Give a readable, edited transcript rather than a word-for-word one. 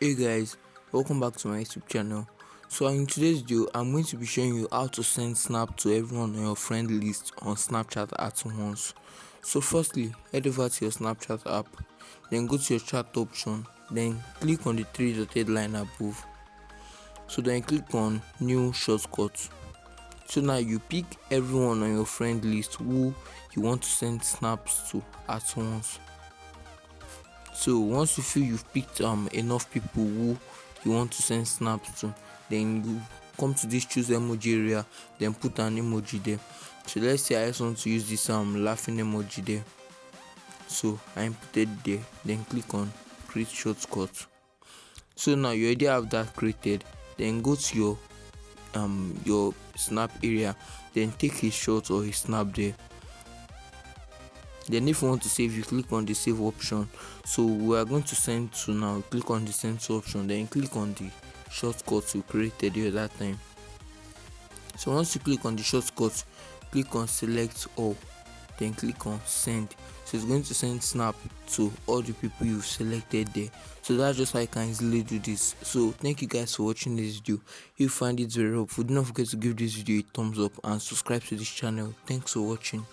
Hey guys, welcome back to my YouTube channel. So in today's video, I'm going to be showing you how to send snap to everyone on your friend list on Snapchat at once. So firstly, head over to your Snapchat app, then go to your chat option, then click on the three dotted line above. So then click on new shortcut. So now you pick everyone on your friend list who you want to send snaps to at once. So once you feel you've picked enough people who you want to send snaps to, then you come to this choose emoji area, then put an emoji there. So let's say I just want to use this laughing emoji there, so I inputted there, then click on create shortcut. So now you already have that created, then go to your snap area, then take a shot or a snap there. Then if you want to save, you click on the save option. So we are going to send to now, click on the send to option, then click on the shortcut you created the other time. So once you click on the shortcut, click on select all, then click on send. So it's going to send snap to all the people you've selected there. So that's just how you can easily do this. So thank you guys for watching this video. If you find it very helpful, do not forget to give this video a thumbs up and subscribe to this channel. Thanks for watching.